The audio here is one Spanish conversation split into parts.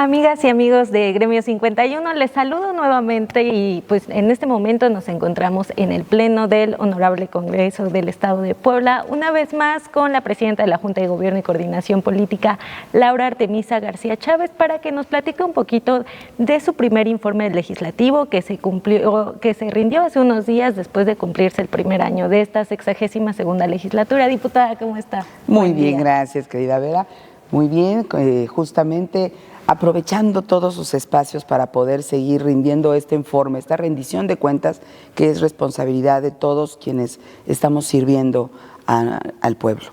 Amigas y amigos de Gremio 51, les saludo nuevamente y pues en este momento nos encontramos en el Pleno del Honorable Congreso del Estado de Puebla, una vez más con la presidenta de la Junta de Gobierno y Coordinación Política, Laura Artemisa García Chávez, para que nos platique un poquito de su primer informe legislativo que se rindió hace unos días después de cumplirse el primer año de esta 62ª legislatura. Diputada, ¿cómo está? Muy bien, gracias, querida Vera. Muy bien, justamente aprovechando todos sus espacios para poder seguir rindiendo este informe, esta rendición de cuentas que es responsabilidad de todos quienes estamos sirviendo al pueblo.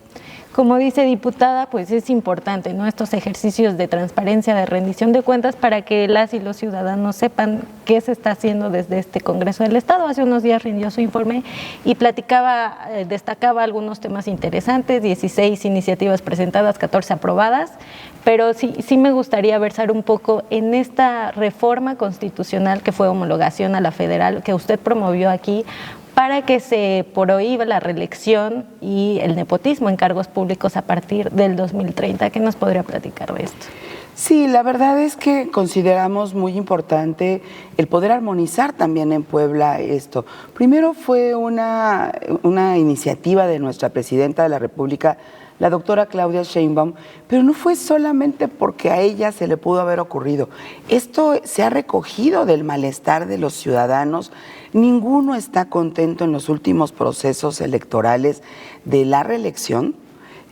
Como dice diputada, pues es importante, ¿no?, estos ejercicios de transparencia, de rendición de cuentas para que las y los ciudadanos sepan qué se está haciendo desde este Congreso del Estado. Hace unos días rindió su informe y destacaba algunos temas interesantes, 16 iniciativas presentadas, 14 aprobadas, pero sí me gustaría versar un poco en esta reforma constitucional que fue homologación a la federal, que usted promovió aquí, para que se prohíba la reelección y el nepotismo en cargos públicos a partir del 2030. ¿Qué nos podría platicar de esto? Sí, la verdad es que consideramos muy importante el poder armonizar también en Puebla esto. Primero fue una iniciativa de nuestra presidenta de la República, la doctora Claudia Sheinbaum, pero no fue solamente porque a ella se le pudo haber ocurrido. Esto se ha recogido del malestar de los ciudadanos. Ninguno está contento en los últimos procesos electorales de la reelección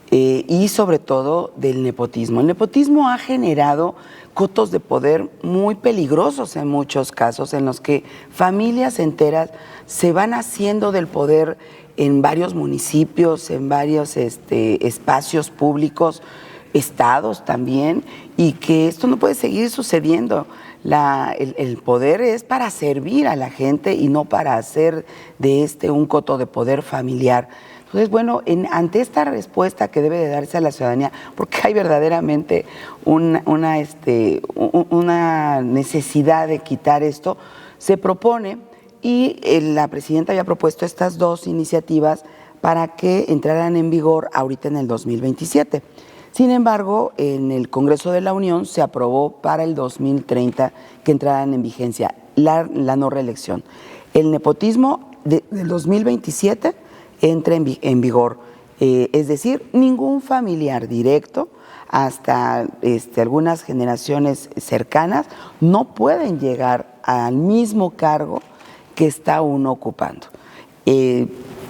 y sobre todo del nepotismo. El nepotismo ha generado cotos de poder muy peligrosos en muchos casos, en los que familias enteras se van haciendo del poder en varios municipios, en varios espacios públicos, estados también, y que esto no puede seguir sucediendo. El poder es para servir a la gente y no para hacer de un coto de poder familiar. Entonces, bueno, ante esta respuesta que debe de darse a la ciudadanía, porque hay verdaderamente una necesidad de quitar esto, se propone, y la presidenta había propuesto estas dos iniciativas para que entraran en vigor ahorita en el 2027. Sin embargo, en el Congreso de la Unión se aprobó para el 2030 que entraran en vigencia la no reelección. El nepotismo del 2027 entra en vigor, es decir, ningún familiar directo hasta algunas generaciones cercanas no pueden llegar al mismo cargo que está uno ocupando.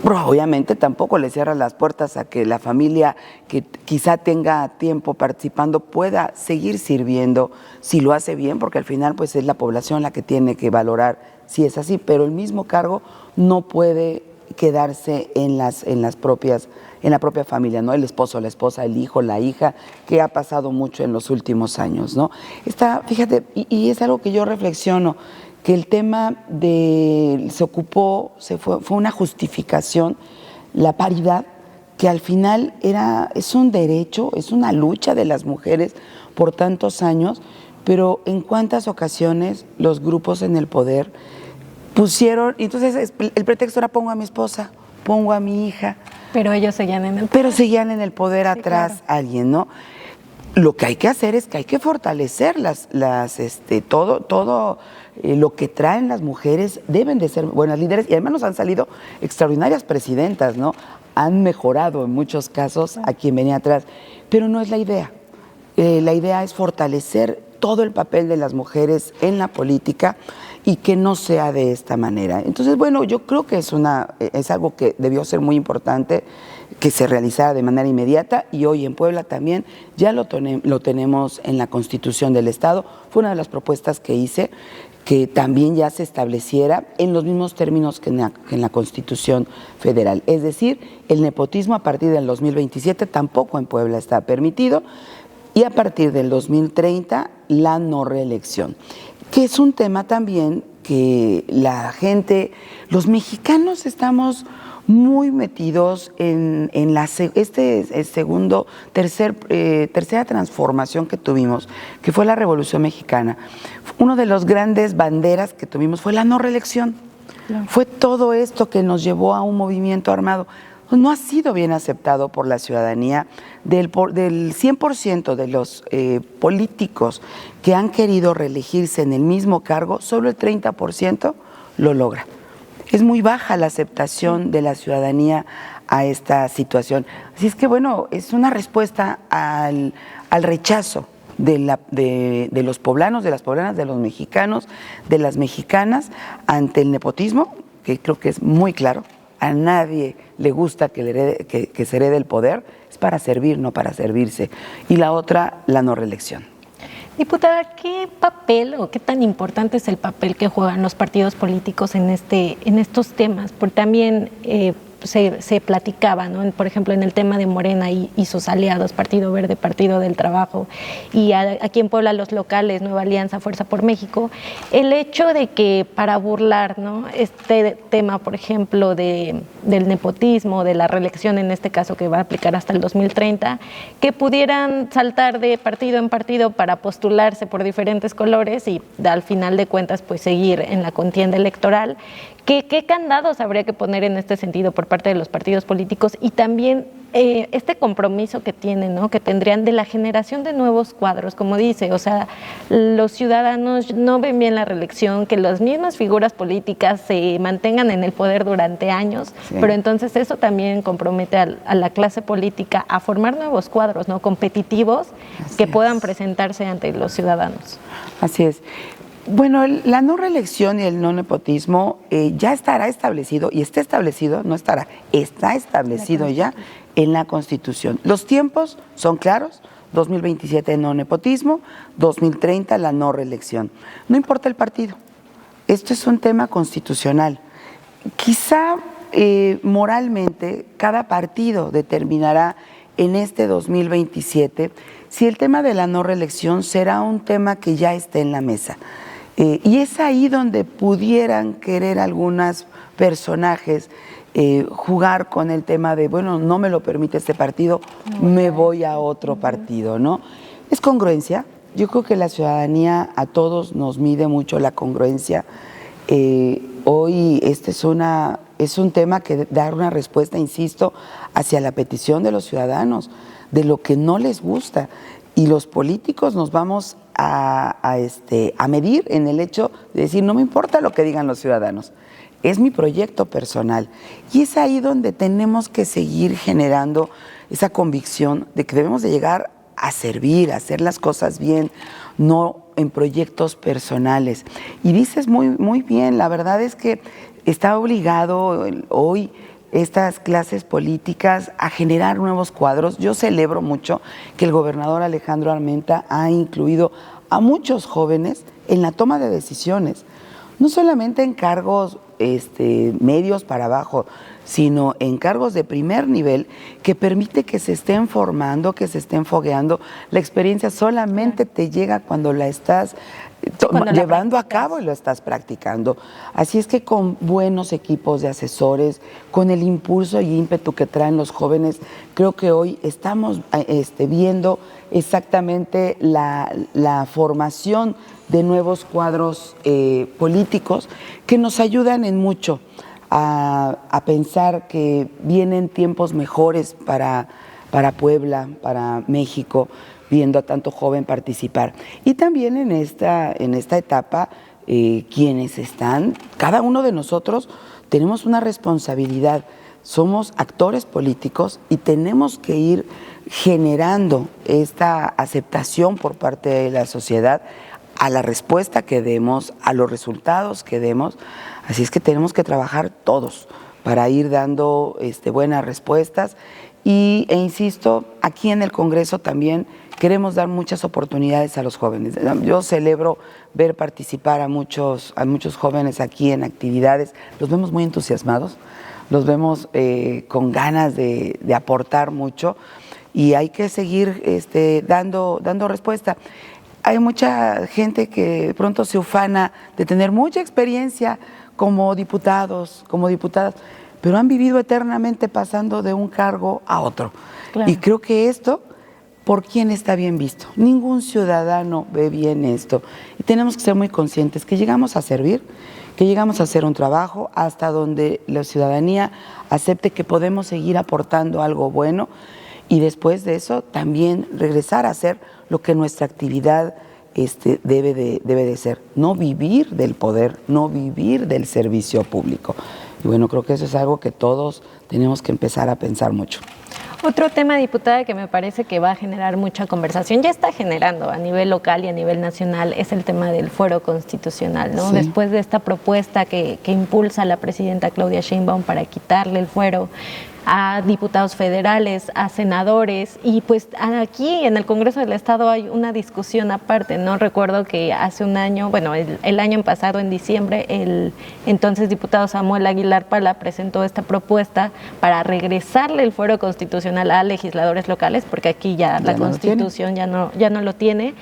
Obviamente tampoco le cierra las puertas a que la familia que quizá tenga tiempo participando pueda seguir sirviendo si lo hace bien, porque al final pues es la población la que tiene que valorar si es así, pero el mismo cargo no puede quedarse en la propia familia, ¿no? El esposo, la esposa, el hijo, la hija, que ha pasado mucho en los últimos años, ¿no? Fíjate, y es algo que yo reflexiono, que el tema fue una justificación, la paridad, que al final es un derecho, es una lucha de las mujeres por tantos años, pero en cuántas ocasiones los grupos en el poder pusieron, entonces el pretexto era: pongo a mi esposa, pongo a mi hija. Pero ellos seguían en el poder. Pero seguían en el poder, sí, atrás, claro, alguien, ¿no? Lo que hay que hacer es que hay que fortalecer todo lo que traen las mujeres. Deben de ser buenas líderes, y además nos han salido extraordinarias presidentas, ¿no? Han mejorado en muchos casos a quien venía atrás, pero no es la idea. La idea es fortalecer todo el papel de las mujeres en la política y que no sea de esta manera. Entonces, bueno, yo creo que es algo que debió ser muy importante, que se realizara de manera inmediata, y hoy en Puebla también ya lo tenemos en la Constitución del Estado. Fue una de las propuestas que hice, que también ya se estableciera en los mismos términos que en la Constitución Federal. Es decir, el nepotismo a partir del 2027 tampoco en Puebla está permitido, y a partir del 2030 la no reelección, que es un tema también que la gente, los mexicanos estamos muy metidos en tercera transformación que tuvimos, que fue la Revolución Mexicana. Uno de los grandes banderas que tuvimos fue la no reelección. Claro. Fue todo esto que nos llevó a un movimiento armado. no ha sido bien aceptado por la ciudadanía. Del 100% de los políticos que han querido reelegirse en el mismo cargo, solo el 30% lo logra. Es muy baja la aceptación de la ciudadanía a esta situación. Así es que, bueno, es una respuesta al rechazo de los poblanos, de las poblanas, de los mexicanos, de las mexicanas ante el nepotismo, que creo que es muy claro. A nadie le gusta que se herede el poder, es para servir, no para servirse. Y la otra, la no reelección. Diputada, ¿qué papel o qué tan importante es el papel que juegan los partidos políticos en estos temas? Porque también se platicaba, ¿no? Por ejemplo, en el tema de Morena y sus aliados, Partido Verde, Partido del Trabajo, y aquí en Puebla los locales, Nueva Alianza, Fuerza por México, el hecho de que para burlar, ¿no?, este tema, por ejemplo, del nepotismo, de la reelección en este caso que va a aplicar hasta el 2030, que pudieran saltar de partido en partido para postularse por diferentes colores y al final de cuentas pues seguir en la contienda electoral. ¿Qué candados habría que poner en este sentido por parte de los partidos políticos y también este compromiso que tienen, ¿no?, que tendrían de la generación de nuevos cuadros? Como dice, o sea, los ciudadanos no ven bien la reelección, que las mismas figuras políticas se mantengan en el poder durante años, sí, pero entonces eso también compromete a la clase política a formar nuevos cuadros, ¿no?, competitivos, que puedan presentarse ante los ciudadanos. Así es. Bueno, la no reelección y el no nepotismo ya estará establecido, y está establecido, no estará, está establecido ya en la Constitución. Los tiempos son claros: 2027 no nepotismo, 2030 la no reelección. No importa el partido, esto es un tema constitucional. Quizá moralmente cada partido determinará en este 2027 si el tema de la no reelección será un tema que ya esté en la mesa. Y es ahí donde pudieran querer algunos personajes jugar con el tema de, bueno, no me lo permite este partido, me voy a otro partido, ¿no? Es congruencia. Yo creo que la ciudadanía a todos nos mide mucho la congruencia. Hoy este es un tema que dar una respuesta, insisto, hacia la petición de los ciudadanos, de lo que no les gusta. Y los políticos nos vamos a medir en el hecho de decir, no me importa lo que digan los ciudadanos, es mi proyecto personal. Y es ahí donde tenemos que seguir generando esa convicción de que debemos de llegar a servir, a hacer las cosas bien, no en proyectos personales. Y dices muy, muy bien, la verdad es que está obligado hoy estas clases políticas a generar nuevos cuadros. Yo celebro mucho que el gobernador Alejandro Armenta ha incluido a muchos jóvenes en la toma de decisiones, no solamente en cargos medios para abajo, sino en cargos de primer nivel, que permite que se estén formando, que se estén fogueando. La experiencia solamente te llega cuando la estás llevando a cabo y lo estás practicando. Así es que con buenos equipos de asesores, con el impulso y ímpetu que traen los jóvenes, creo que hoy estamos viendo exactamente la formación de nuevos cuadros políticos que nos ayudan en mucho a pensar que vienen tiempos mejores para Puebla, para México, viendo a tanto joven participar. Y también en esta etapa, quienes están, cada uno de nosotros tenemos una responsabilidad, somos actores políticos y tenemos que ir generando esta aceptación por parte de la sociedad a la respuesta que demos, a los resultados que demos. Así es que tenemos que trabajar todos para ir dando buenas respuestas. E insisto, aquí en el Congreso también queremos dar muchas oportunidades a los jóvenes. Yo celebro ver participar a muchos jóvenes aquí en actividades. Los vemos muy entusiasmados, los vemos con ganas de aportar mucho, y hay que seguir dando respuesta. Hay mucha gente que de pronto se ufana de tener mucha experiencia como diputados, como diputadas, pero han vivido eternamente pasando de un cargo a otro. Claro. Y creo que esto ¿por quién está bien visto? Ningún ciudadano ve bien esto. Y tenemos que ser muy conscientes que llegamos a servir, que llegamos a hacer un trabajo hasta donde la ciudadanía acepte que podemos seguir aportando algo bueno y después de eso también regresar a hacer lo que nuestra actividad debe de ser. No vivir del poder, no vivir del servicio público. Y bueno, creo que eso es algo que todos tenemos que empezar a pensar mucho. Otro tema, diputada, que me parece que va a generar mucha conversación, ya está generando a nivel local y a nivel nacional, es el tema del fuero constitucional, ¿no? Sí. Después de esta propuesta que impulsa la presidenta Claudia Sheinbaum para quitarle el fuero a diputados federales, a senadores, y pues aquí en el Congreso del Estado hay una discusión aparte, ¿no? Recuerdo que hace un año, bueno, el año pasado, en diciembre, el entonces diputado Samuel Aguilar Pala presentó esta propuesta para regresarle el fuero constitucional a legisladores locales, porque aquí ya la Constitución ya no lo tiene.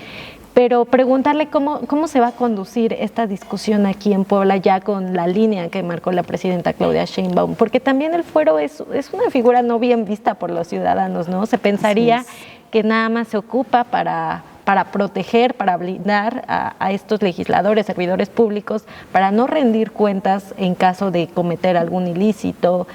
Pero preguntarle cómo se va a conducir esta discusión aquí en Puebla ya con la línea que marcó la presidenta Claudia Sheinbaum, porque también el fuero es una figura no bien vista por los ciudadanos, ¿no? Se pensaría que nada más se ocupa para proteger, para blindar a estos legisladores, servidores públicos, para no rendir cuentas en caso de cometer algún ilícito.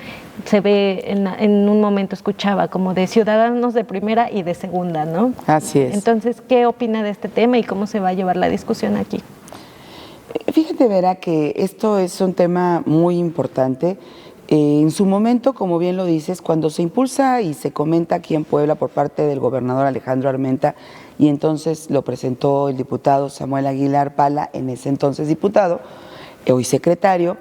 Se ve, en un momento escuchaba como de ciudadanos de primera y de segunda, ¿no? Así es. Entonces, ¿qué opina de este tema y cómo se va a llevar la discusión aquí? Fíjate, Vera, que esto es un tema muy importante. En su momento, como bien lo dices, cuando se impulsa y se comenta aquí en Puebla por parte del gobernador Alejandro Armenta, y entonces lo presentó el diputado Samuel Aguilar Pala, en ese entonces diputado, hoy secretario,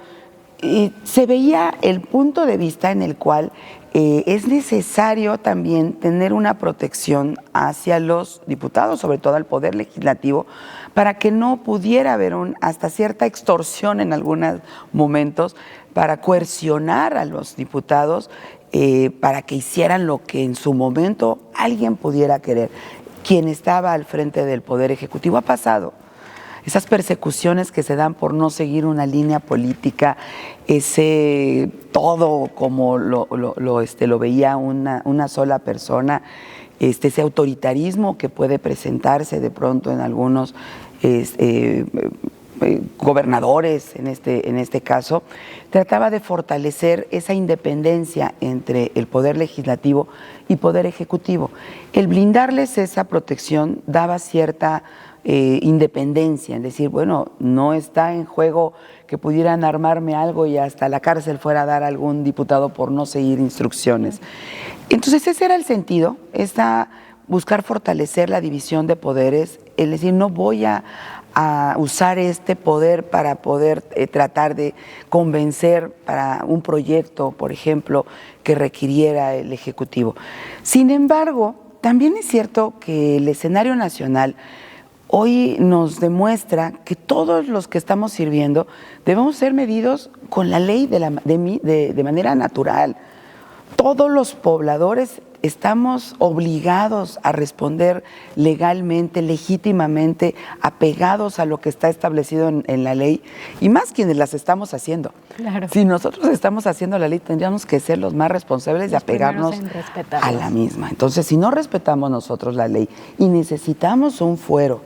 y se veía el punto de vista en el cual es necesario también tener una protección hacia los diputados, sobre todo al Poder Legislativo, para que no pudiera haber hasta cierta extorsión en algunos momentos para coercionar a los diputados para que hicieran lo que en su momento alguien pudiera querer. Quien estaba al frente del Poder Ejecutivo ha pasado. Esas persecuciones que se dan por no seguir una línea política, ese todo como lo veía una sola persona, ese autoritarismo que puede presentarse de pronto en algunos gobernadores, en este caso, trataba de fortalecer esa independencia entre el Poder Legislativo y Poder Ejecutivo. El blindarles esa protección daba cierta independencia, es decir, bueno, no está en juego que pudieran armarme algo y hasta la cárcel fuera a dar a algún diputado por no seguir instrucciones. Entonces ese era el sentido, buscar fortalecer la división de poderes, es decir, no voy a usar este poder para poder tratar de convencer para un proyecto, por ejemplo, que requiriera el Ejecutivo. Sin embargo, también es cierto que el escenario nacional hoy nos demuestra que todos los que estamos sirviendo debemos ser medidos con la ley de manera natural. Todos los pobladores estamos obligados a responder legalmente, legítimamente, apegados a lo que está establecido en la ley, y más quienes las estamos haciendo. Claro. Si nosotros estamos haciendo la ley, tendríamos que ser los más responsables de apegarnos a la misma. Entonces, si no respetamos nosotros la ley y necesitamos un fuero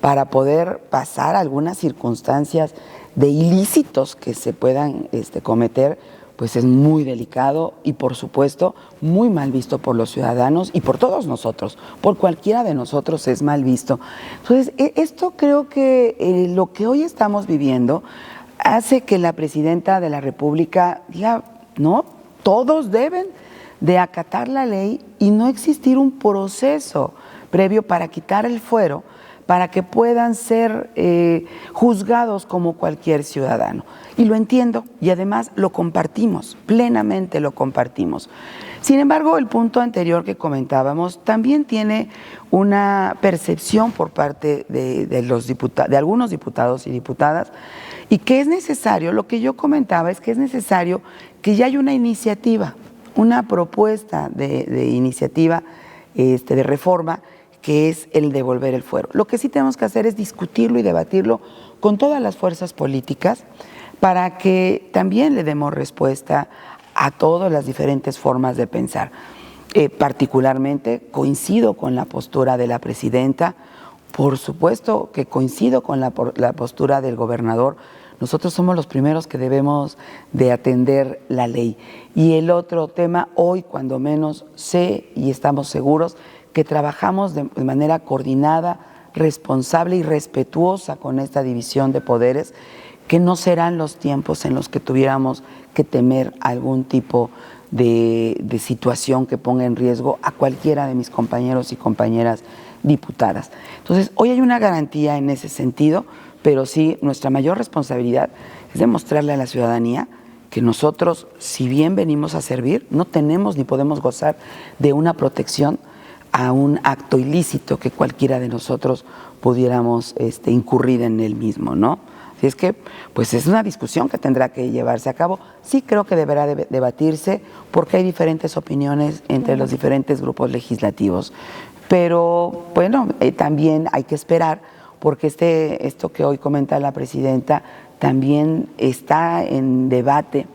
para poder pasar algunas circunstancias de ilícitos que se puedan cometer, pues es muy delicado y, por supuesto, muy mal visto por los ciudadanos y por todos nosotros, por cualquiera de nosotros es mal visto. Entonces, esto creo que lo que hoy estamos viviendo hace que la presidenta de la República diga, no, todos deben de acatar la ley y no existir un proceso previo para quitar el fuero, para que puedan ser juzgados como cualquier ciudadano. Y lo entiendo y además lo compartimos, plenamente lo compartimos. Sin embargo, el punto anterior que comentábamos también tiene una percepción por parte de algunos diputados y diputadas, y que es necesario, lo que yo comentaba es que es necesario que ya haya una iniciativa, una propuesta de iniciativa de reforma, que es el devolver el fuero. Lo que sí tenemos que hacer es discutirlo y debatirlo con todas las fuerzas políticas para que también le demos respuesta a todas las diferentes formas de pensar. Particularmente coincido con la postura de la presidenta, por supuesto que coincido con la postura del gobernador. Nosotros somos los primeros que debemos de atender la ley. Y el otro tema, hoy cuando menos sé y estamos seguros que trabajamos de manera coordinada, responsable y respetuosa con esta división de poderes, que no serán los tiempos en los que tuviéramos que temer algún tipo de situación que ponga en riesgo a cualquiera de mis compañeros y compañeras diputadas. Entonces, hoy hay una garantía en ese sentido, pero sí, nuestra mayor responsabilidad es demostrarle a la ciudadanía que nosotros, si bien venimos a servir, no tenemos ni podemos gozar de una protección a un acto ilícito que cualquiera de nosotros pudiéramos incurrir en el mismo, ¿no? Así es que, pues es una discusión que tendrá que llevarse a cabo. Sí creo que deberá debatirse porque hay diferentes opiniones entre los diferentes grupos legislativos. Pero, bueno, también hay que esperar porque esto que hoy comenta la presidenta también está en debate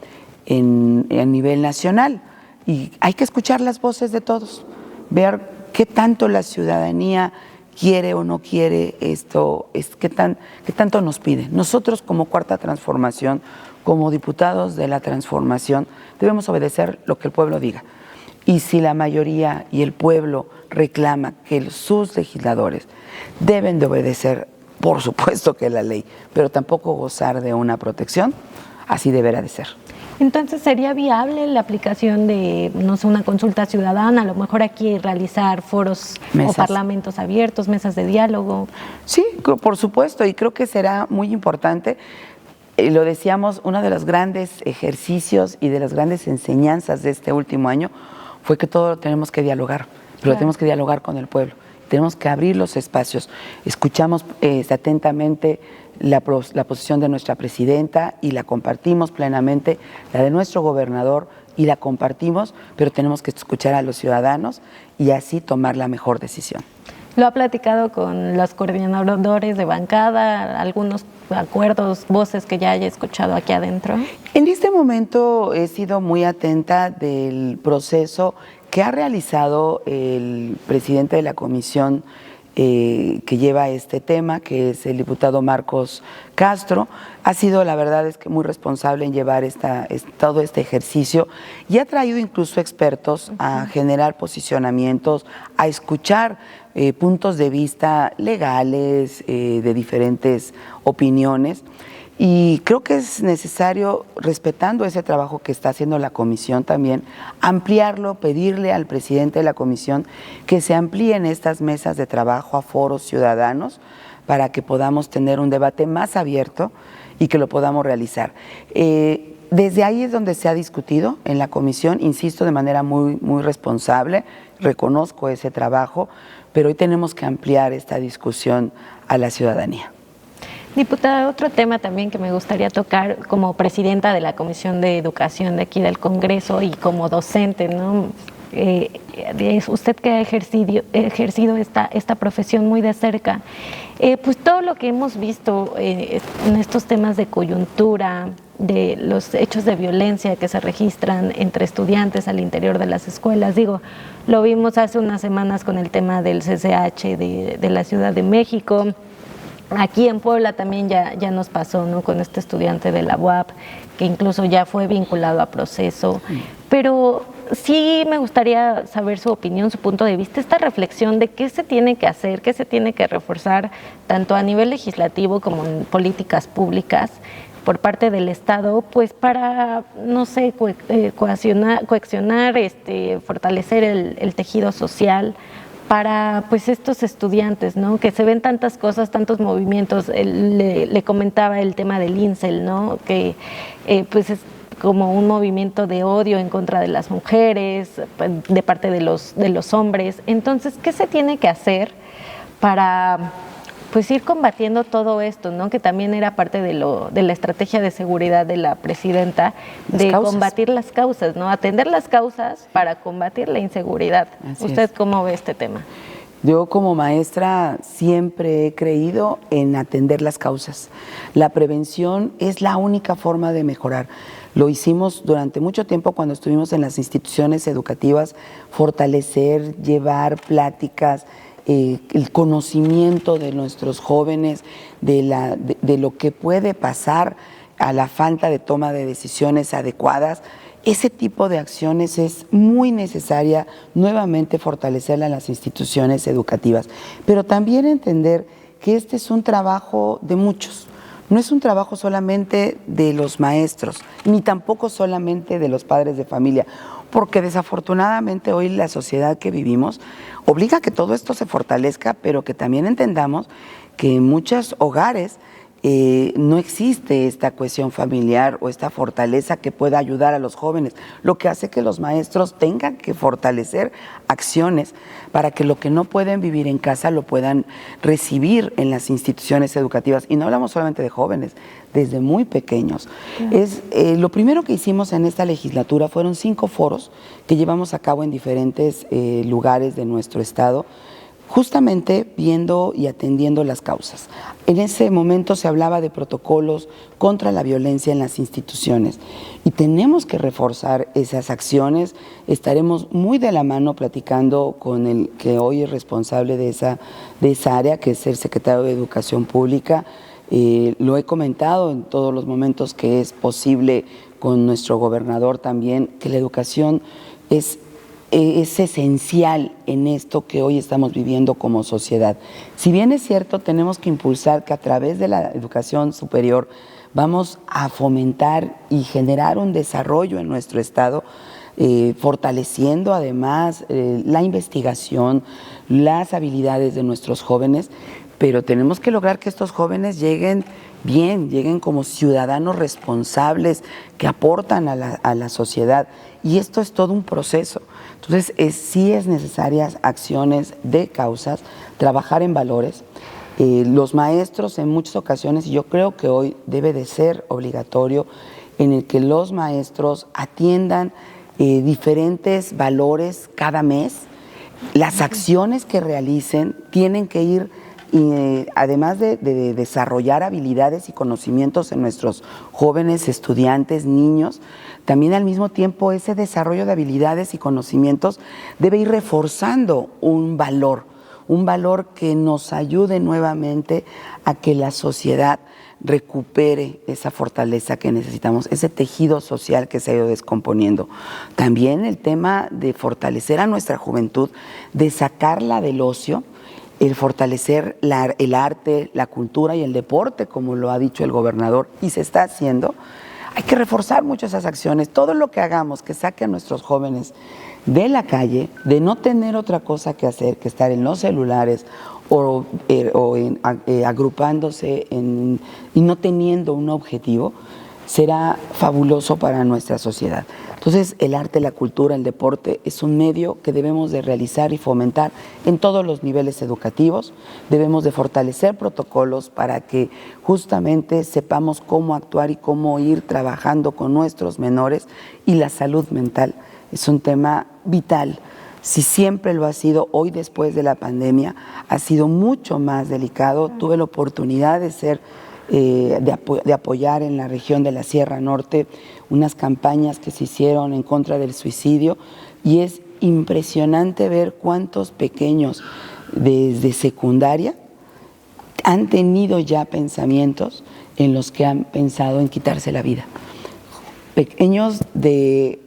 a nivel nacional y hay que escuchar las voces de todos, ver qué tanto la ciudadanía quiere o no quiere esto, qué tanto nos pide. Nosotros como Cuarta Transformación, como diputados de la transformación, debemos obedecer lo que el pueblo diga. Y si la mayoría y el pueblo reclama que sus legisladores deben de obedecer, por supuesto que la ley, pero tampoco gozar de una protección, así deberá de ser. Entonces, ¿sería viable la aplicación de, no sé, una consulta ciudadana? A lo mejor aquí realizar foros o parlamentos abiertos, mesas de diálogo. Sí, por supuesto, y creo que será muy importante. Lo decíamos, uno de los grandes ejercicios y de las grandes enseñanzas de este último año fue que todo lo tenemos que dialogar, pero claro, tenemos que dialogar con el pueblo. Tenemos que abrir los espacios. Escuchamos atentamente la posición de nuestra presidenta y la compartimos plenamente, la de nuestro gobernador y la compartimos, pero tenemos que escuchar a los ciudadanos y así tomar la mejor decisión. ¿Lo ha platicado con los coordinadores de bancada, algunos acuerdos, voces que ya haya escuchado aquí adentro? En este momento he sido muy atenta del proceso que ha realizado el presidente de la comisión que lleva este tema, que es el diputado Marcos Castro. Ha sido, la verdad es que muy responsable en llevar todo este ejercicio y ha traído incluso expertos a generar posicionamientos, a escuchar puntos de vista legales, de diferentes opiniones. Y creo que es necesario, respetando ese trabajo que está haciendo la comisión también, ampliarlo, pedirle al presidente de la comisión que se amplíen estas mesas de trabajo a foros ciudadanos para que podamos tener un debate más abierto y que lo podamos realizar. Desde ahí es donde se ha discutido en la comisión, insisto, de manera muy, muy responsable, reconozco ese trabajo, pero hoy tenemos que ampliar esta discusión a la ciudadanía. Diputada, otro tema también que me gustaría tocar como presidenta de la Comisión de Educación de aquí del Congreso y como docente, ¿no? Usted que ha ejercido esta profesión muy de cerca, pues todo lo que hemos visto en estos temas de coyuntura, de los hechos de violencia que se registran entre estudiantes al interior de las escuelas, lo vimos hace unas semanas con el tema del CCH de la Ciudad de México. Aquí en Puebla también ya nos pasó, ¿no? Con este estudiante de la UAP, que incluso ya fue vinculado a proceso. Pero sí me gustaría saber su opinión, su punto de vista, esta reflexión de qué se tiene que hacer, qué se tiene que reforzar, tanto a nivel legislativo como en políticas públicas, por parte del Estado, pues para, no sé, coaccionar, fortalecer el tejido social, para pues estos estudiantes, ¿no? Que se ven tantas cosas, tantos movimientos. Le comentaba el tema del incel, ¿no? Que pues es como un movimiento de odio en contra de las mujeres, de parte de los hombres. Entonces, ¿qué se tiene que hacer para pues ir combatiendo todo esto, ¿no? Que también era parte de la estrategia de seguridad de la presidenta, de combatir las causas, ¿no? Atender las causas para combatir la inseguridad. ¿Usted cómo ve este tema? Yo como maestra siempre he creído en atender las causas. La prevención es la única forma de mejorar. Lo hicimos durante mucho tiempo cuando estuvimos en las instituciones educativas, fortalecer, llevar pláticas, el conocimiento de nuestros jóvenes, de lo que puede pasar a la falta de toma de decisiones adecuadas. Ese tipo de acciones es muy necesaria nuevamente fortalecerla en las instituciones educativas, pero también entender que este es un trabajo de muchos. No es un trabajo solamente de los maestros, ni tampoco solamente de los padres de familia, porque desafortunadamente hoy la sociedad que vivimos obliga a que todo esto se fortalezca, pero que también entendamos que en muchos hogares no existe esta cohesión familiar o esta fortaleza que pueda ayudar a los jóvenes, lo que hace que los maestros tengan que fortalecer acciones para que lo que no pueden vivir en casa lo puedan recibir en las instituciones educativas. Y no hablamos solamente de jóvenes, desde muy pequeños. Lo primero que hicimos en esta legislatura fueron 5 foros que llevamos a cabo en diferentes lugares de nuestro estado, justamente viendo y atendiendo las causas. En ese momento se hablaba de protocolos contra la violencia en las instituciones y tenemos que reforzar esas acciones. Estaremos muy de la mano platicando con el que hoy es responsable de esa área, que es el secretario de Educación Pública. Lo he comentado en todos los momentos que es posible con nuestro gobernador también, que la educación es esencial en esto que hoy estamos viviendo como sociedad. Si bien es cierto, tenemos que impulsar que a través de la educación superior vamos a fomentar y generar un desarrollo en nuestro estado, fortaleciendo además la investigación, las habilidades de nuestros jóvenes, pero tenemos que lograr que estos jóvenes lleguen bien, lleguen como ciudadanos responsables que aportan a la sociedad. Y esto es todo un proceso. Entonces, sí es necesarias acciones de causas, trabajar en valores. Los maestros en muchas ocasiones, y yo creo que hoy debe de ser obligatorio, en el que los maestros atiendan diferentes valores cada mes. Las acciones que realicen tienen que ir, además de desarrollar habilidades y conocimientos en nuestros jóvenes, estudiantes, niños, también al mismo tiempo ese desarrollo de habilidades y conocimientos debe ir reforzando un valor que nos ayude nuevamente a que la sociedad recupere esa fortaleza que necesitamos, ese tejido social que se ha ido descomponiendo. También el tema de fortalecer a nuestra juventud, de sacarla del ocio, el fortalecer el arte, la cultura y el deporte, como lo ha dicho el gobernador, y se está haciendo. Hay que reforzar mucho esas acciones. Todo lo que hagamos que saque a nuestros jóvenes de la calle, de no tener otra cosa que hacer que estar en los celulares o agrupándose y no teniendo un objetivo, será fabuloso para nuestra sociedad. Entonces, el arte, la cultura, el deporte es un medio que debemos de realizar y fomentar en todos los niveles educativos. Debemos de fortalecer protocolos para que justamente sepamos cómo actuar y cómo ir trabajando con nuestros menores. Y la salud mental es un tema vital. Si siempre lo ha sido, hoy después de la pandemia ha sido mucho más delicado. Tuve la oportunidad de ser de apoyar en la región de la Sierra Norte unas campañas que se hicieron en contra del suicidio, y es impresionante ver cuántos pequeños desde secundaria han tenido ya pensamientos en los que han pensado en quitarse la vida. Pequeños de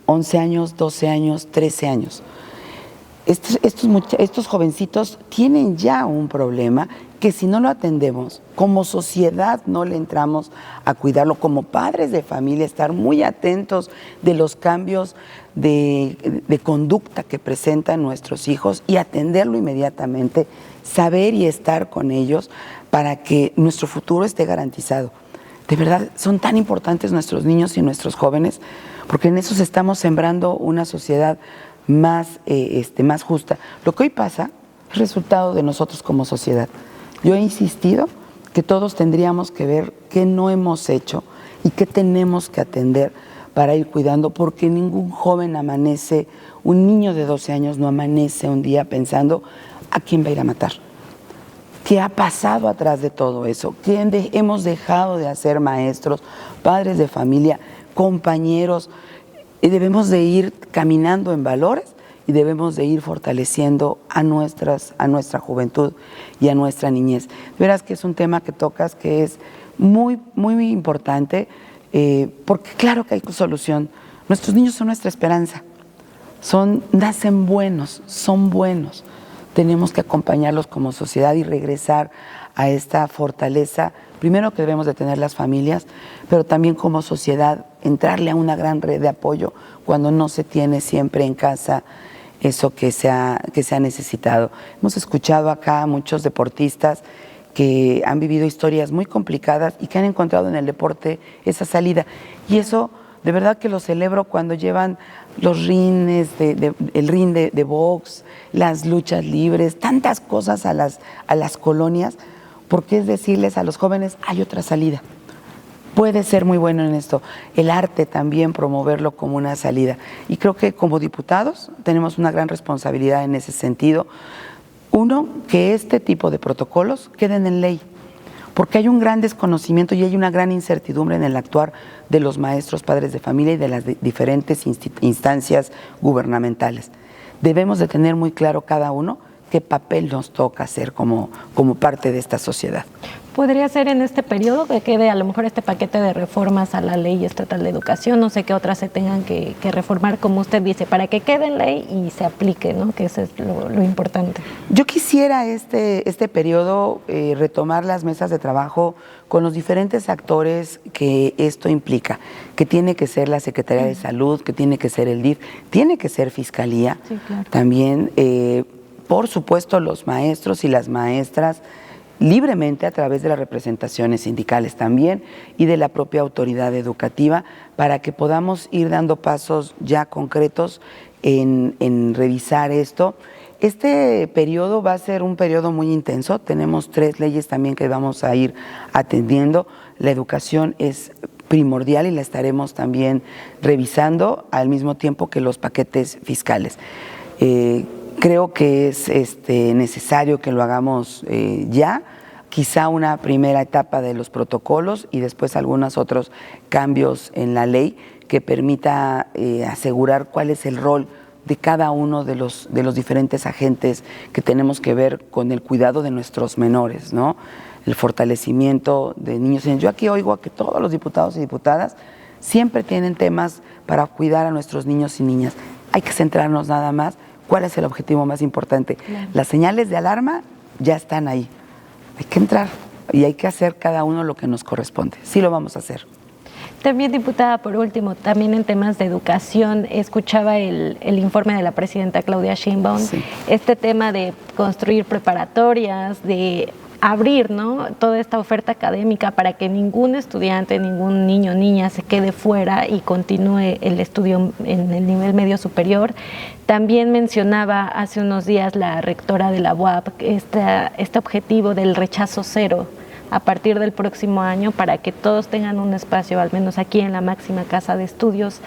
11 años, 12 años, 13 años. Estos jovencitos tienen ya un problema que si no lo atendemos, como sociedad no le entramos a cuidarlo, como padres de familia, estar muy atentos de los cambios de conducta que presentan nuestros hijos y atenderlo inmediatamente, saber y estar con ellos para que nuestro futuro esté garantizado. De verdad, son tan importantes nuestros niños y nuestros jóvenes, porque en esos estamos sembrando una sociedad más justa. Lo que hoy pasa es resultado de nosotros como sociedad. Yo he insistido que todos tendríamos que ver qué no hemos hecho y qué tenemos que atender para ir cuidando, porque ningún joven amanece, un niño de 12 años no amanece un día pensando a quién va a ir a matar. ¿Qué ha pasado atrás de todo eso? ¿Qué hemos dejado de hacer maestros, padres de familia, compañeros, y debemos de ir caminando en valores y debemos de ir fortaleciendo a nuestra juventud y a nuestra niñez. Verás que es un tema que tocas que es muy, muy importante, porque claro que hay solución. Nuestros niños son nuestra esperanza, nacen buenos, son buenos. Tenemos que acompañarlos como sociedad y regresar a esta fortaleza, primero que debemos de tener las familias, pero también como sociedad entrarle a una gran red de apoyo cuando no se tiene siempre en casa eso que se ha necesitado. Hemos escuchado acá a muchos deportistas que han vivido historias muy complicadas y que han encontrado en el deporte esa salida. Y eso de verdad que lo celebro cuando llevan los rines, el ring de box, las luchas libres, tantas cosas a las colonias, porque es decirles a los jóvenes, hay otra salida. Puede ser muy bueno en esto. El arte también, promoverlo como una salida. Y creo que como diputados tenemos una gran responsabilidad en ese sentido. Uno, que este tipo de protocolos queden en ley, porque hay un gran desconocimiento y hay una gran incertidumbre en el actuar de los maestros, padres de familia y de las diferentes instancias gubernamentales. Debemos de tener muy claro cada uno qué papel nos toca hacer como parte de esta sociedad. ¿Podría ser en este periodo que quede a lo mejor este paquete de reformas a la Ley Estatal de Educación? No sé qué otras se tengan que reformar, como usted dice, para que quede en ley y se aplique, ¿no? Que eso es lo importante. Yo quisiera este periodo retomar las mesas de trabajo con los diferentes actores que esto implica, que tiene que ser la Secretaría de Salud, que tiene que ser el DIF, tiene que ser Fiscalía, sí, claro. También, por supuesto, los maestros y las maestras, libremente a través de las representaciones sindicales también y de la propia autoridad educativa, para que podamos ir dando pasos ya concretos en revisar esto. Este periodo va a ser un periodo muy intenso, tenemos 3 leyes también que vamos a ir atendiendo. La educación es primordial y la estaremos también revisando al mismo tiempo que los paquetes fiscales. Creo que es necesario que lo hagamos ya, quizá una primera etapa de los protocolos y después algunos otros cambios en la ley que permita asegurar cuál es el rol de cada uno de los diferentes agentes que tenemos que ver con el cuidado de nuestros menores, ¿no? El fortalecimiento de niños. Yo aquí oigo a que todos los diputados y diputadas siempre tienen temas para cuidar a nuestros niños y niñas. Hay que centrarnos nada más. ¿Cuál es el objetivo más importante? Claro. Las señales de alarma ya están ahí. Hay que entrar y hay que hacer cada uno lo que nos corresponde. Sí lo vamos a hacer. También, diputada, por último, también en temas de educación, escuchaba el informe de la presidenta Claudia Sheinbaum, sí. Este tema de construir preparatorias, de abrir, ¿no?, toda esta oferta académica para que ningún estudiante, ningún niño o niña se quede fuera y continúe el estudio en el nivel medio superior. También mencionaba hace unos días la rectora de la UAP este objetivo del rechazo cero a partir del próximo año para que todos tengan un espacio, al menos aquí en la máxima casa de estudios.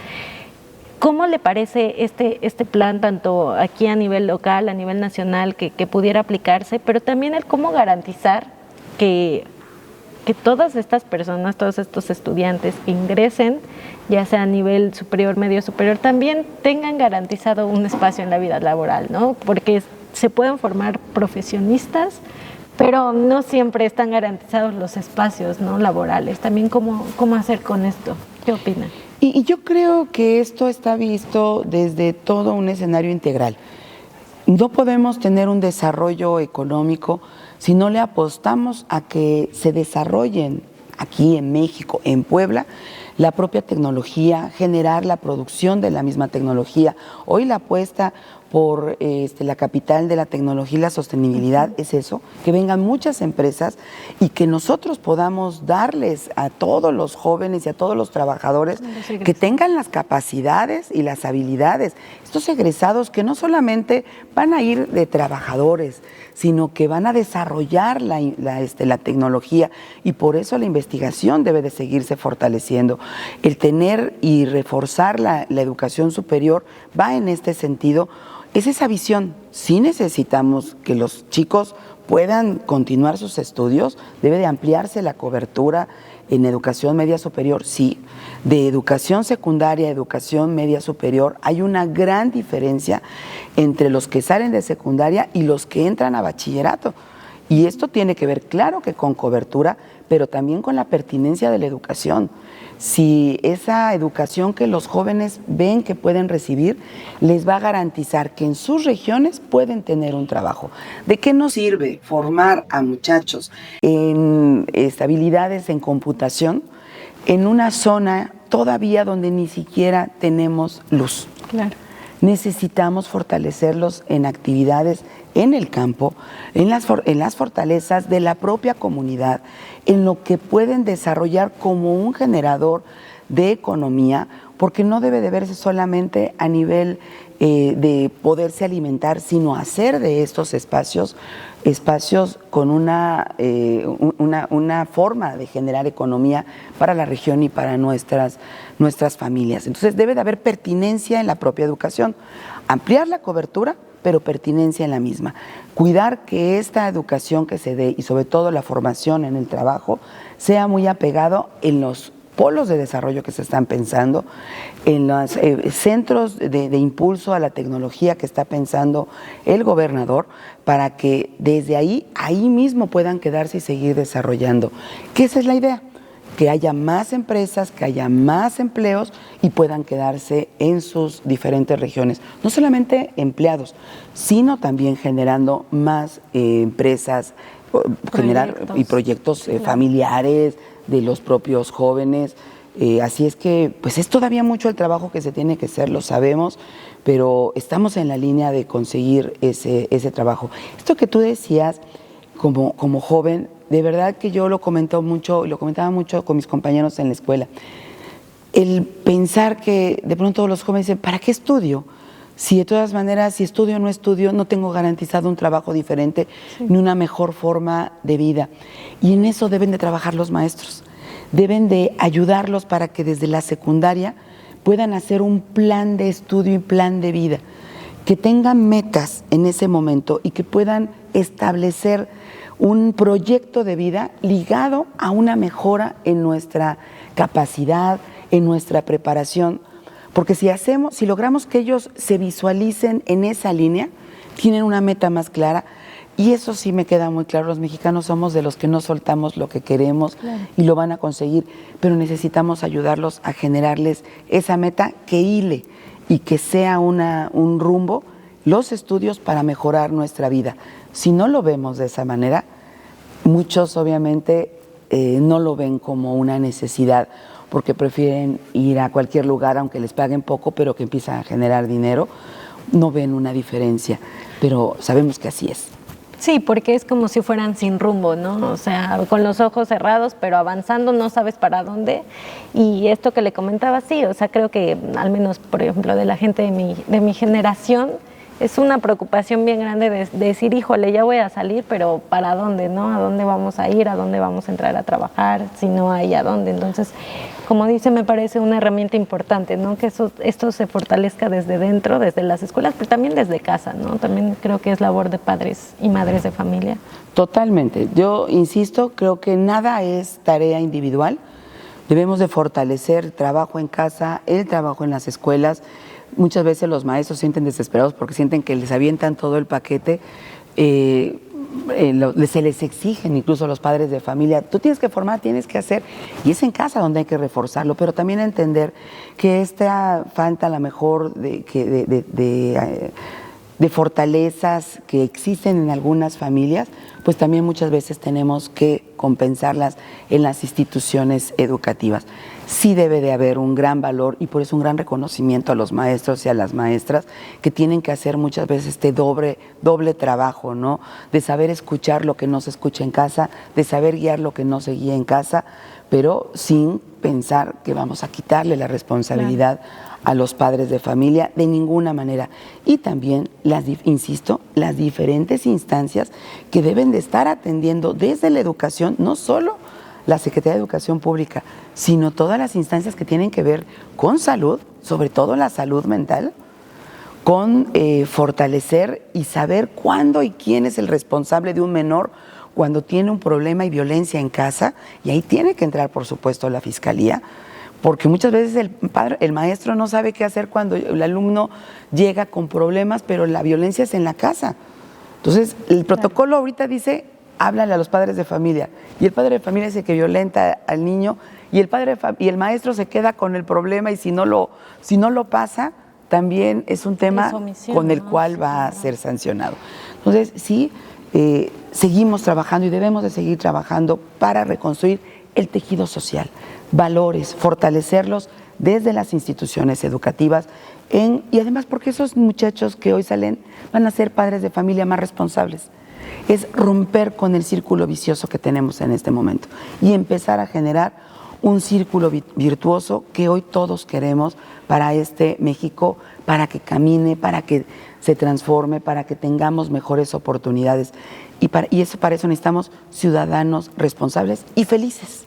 ¿Cómo le parece este plan, tanto aquí a nivel local, a nivel nacional, que pudiera aplicarse, pero también el cómo garantizar que todas estas personas, todos estos estudiantes que ingresen, ya sea a nivel superior, medio superior, también tengan garantizado un espacio en la vida laboral, ¿no? Porque se pueden formar profesionistas, pero no siempre están garantizados los espacios, ¿no?, laborales. También cómo hacer con esto. ¿Qué opina? Y yo creo que esto está visto desde todo un escenario integral. No podemos tener un desarrollo económico si no le apostamos a que se desarrollen aquí en México, en Puebla, la propia tecnología, generar la producción de la misma tecnología. Hoy la apuesta por la capital de la tecnología y la sostenibilidad es eso, que vengan muchas empresas y que nosotros podamos darles a todos los jóvenes y a todos los trabajadores que tengan las capacidades y las habilidades. Estos egresados que no solamente van a ir de trabajadores, sino que van a desarrollar la tecnología, y por eso la investigación debe de seguirse fortaleciendo. El tener y reforzar la educación superior va en este sentido. es esa visión. Sí necesitamos que los chicos puedan continuar sus estudios, debe de ampliarse la cobertura en educación media superior, sí. De educación secundaria a educación media superior hay una gran diferencia entre los que salen de secundaria y los que entran a bachillerato. Y esto tiene que ver, claro que con cobertura, pero también con la pertinencia de la educación. Si esa educación que los jóvenes ven que pueden recibir, les va a garantizar que en sus regiones pueden tener un trabajo. ¿De qué nos sirve formar a muchachos en habilidades en computación en una zona todavía donde ni siquiera tenemos luz? Claro. Necesitamos fortalecerlos en actividades en el campo, en las fortalezas de la propia comunidad, en lo que pueden desarrollar como un generador de economía, porque no debe de verse solamente a nivel de poderse alimentar, sino hacer de estos espacios con una forma de generar economía para la región y para nuestras familias. Entonces debe de haber pertinencia en la propia educación, ampliar la cobertura, pero pertinencia en la misma. Cuidar que esta educación que se dé y sobre todo la formación en el trabajo sea muy apegado en los polos de desarrollo que se están pensando, en los centros de impulso a la tecnología que está pensando el gobernador, para que desde ahí mismo puedan quedarse y seguir desarrollando. Que esa es la idea, que haya más empresas, que haya más empleos y puedan quedarse en sus diferentes regiones. No solamente empleados, sino también generando más empresas, proyectos claro, familiares de los propios jóvenes. Así es que pues es todavía mucho el trabajo que se tiene que hacer, lo sabemos, pero estamos en la línea de conseguir ese trabajo. Esto que tú decías como joven, de verdad que yo lo comentaba mucho con mis compañeros en la escuela. El pensar que de pronto los jóvenes dicen, ¿para qué estudio? Si de todas maneras, si estudio o no estudio, no tengo garantizado un trabajo diferente, sí, ni una mejor forma de vida. Y en eso deben de trabajar los maestros. Deben de ayudarlos para que desde la secundaria puedan hacer un plan de estudio y plan de vida, que tengan metas en ese momento y que puedan establecer un proyecto de vida ligado a una mejora en nuestra capacidad, en nuestra preparación. Porque si logramos que ellos se visualicen en esa línea, tienen una meta más clara. Y eso sí me queda muy claro, los mexicanos somos de los que no soltamos lo que queremos, claro, y lo van a conseguir, pero necesitamos ayudarlos a generarles esa meta que hile y que sea un rumbo, los estudios para mejorar nuestra vida. Si no lo vemos de esa manera, muchos obviamente no lo ven como una necesidad, porque prefieren ir a cualquier lugar, aunque les paguen poco, pero que empiezan a generar dinero, no ven una diferencia, pero sabemos que así es. Sí, porque es como si fueran sin rumbo, ¿no? O sea, con los ojos cerrados, pero avanzando, no sabes para dónde. Y esto que le comentaba, sí, o sea, creo que al menos, por ejemplo, de la gente de mi generación, es una preocupación bien grande de decir, híjole, ya voy a salir, pero ¿para dónde, no? ¿A dónde vamos a ir? ¿A dónde vamos a entrar a trabajar? Si no hay a dónde. Entonces, como dice, me parece una herramienta importante, ¿no? Que esto se fortalezca desde dentro, desde las escuelas, pero también desde casa, ¿no? También creo que es labor de padres y madres de familia. Totalmente. Yo insisto, creo que nada es tarea individual. Debemos de fortalecer el trabajo en casa, el trabajo en las escuelas. Muchas veces los maestros se sienten desesperados porque sienten que les avientan todo el paquete. Se les exigen incluso a los padres de familia, tú tienes que formar, tienes que hacer, y es en casa donde hay que reforzarlo, pero también entender que esta falta a lo mejor de fortalezas que existen en algunas familias, pues también muchas veces tenemos que compensarlas en las instituciones educativas. Sí debe de haber un gran valor y por eso un gran reconocimiento a los maestros y a las maestras que tienen que hacer muchas veces este doble trabajo, ¿no? De saber escuchar lo que no se escucha en casa, de saber guiar lo que no se guía en casa, pero sin pensar que vamos a quitarle la responsabilidad, claro, a los padres de familia de ninguna manera. Y también, insisto, las diferentes instancias que deben de estar atendiendo desde la educación, no solo la Secretaría de Educación Pública, sino todas las instancias que tienen que ver con salud, sobre todo la salud mental, con fortalecer y saber cuándo y quién es el responsable de un menor cuando tiene un problema y violencia en casa, y ahí tiene que entrar, por supuesto, la fiscalía, porque muchas veces el maestro no sabe qué hacer cuando el alumno llega con problemas, pero la violencia es en la casa. Entonces, el protocolo ahorita dice, háblale a los padres de familia, y el padre de familia es el que violenta al niño, y el maestro se queda con el problema, y si no lo pasa, también es un tema con el cual va a ser sancionado. Entonces, sí, seguimos trabajando y debemos de seguir trabajando para reconstruir el tejido social, valores, fortalecerlos desde las instituciones educativas y además porque esos muchachos que hoy salen van a ser padres de familia más responsables. Es romper con el círculo vicioso que tenemos en este momento y empezar a generar un círculo virtuoso que hoy todos queremos para este México, para que camine, para que se transforme, para que tengamos mejores oportunidades. Y para eso necesitamos ciudadanos responsables y felices,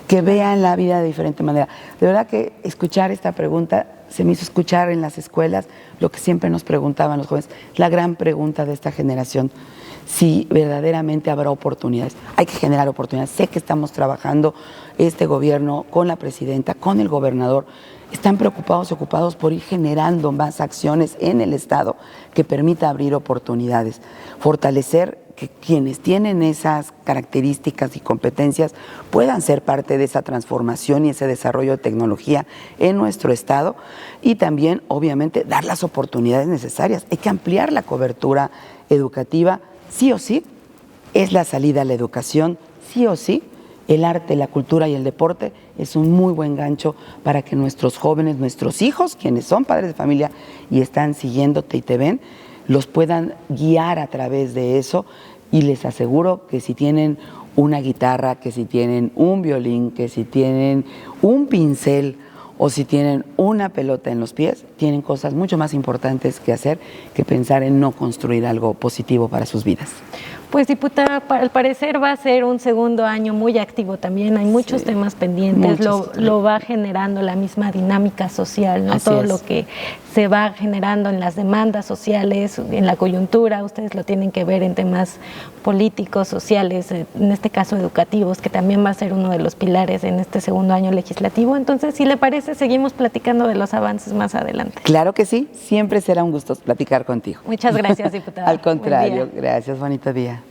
que vean la vida de diferente manera. De verdad que escuchar esta pregunta, se me hizo escuchar en las escuelas lo que siempre nos preguntaban los jóvenes, la gran pregunta de esta generación, si verdaderamente habrá oportunidades. Hay que generar oportunidades. Sé que estamos trabajando este gobierno con la presidenta, con el gobernador. Están preocupados y ocupados por ir generando más acciones en el Estado que permita abrir oportunidades, fortalecer que quienes tienen esas características y competencias puedan ser parte de esa transformación y ese desarrollo de tecnología en nuestro Estado y también, obviamente, dar las oportunidades necesarias. Hay que ampliar la cobertura educativa, sí o sí, es la salida a la educación, sí o sí, el arte, la cultura y el deporte es un muy buen gancho para que nuestros jóvenes, nuestros hijos, quienes son padres de familia y están siguiéndote y te ven, los puedan guiar a través de eso y les aseguro que si tienen una guitarra, que si tienen un violín, que si tienen un pincel o si tienen una pelota en los pies, tienen cosas mucho más importantes que hacer que pensar en no construir algo positivo para sus vidas. Pues, diputada, al parecer va a ser un segundo año muy activo también, hay muchos temas pendientes, lo va generando la misma dinámica social, ¿no? Todo lo que se va generando en las demandas sociales, en la coyuntura, ustedes lo tienen que ver en temas políticos, sociales, en este caso educativos, que también va a ser uno de los pilares en este segundo año legislativo. Entonces, si le parece, seguimos platicando de los avances más adelante. Claro que sí, siempre será un gusto platicar contigo. Muchas gracias, diputada. Al contrario, gracias, bonito día.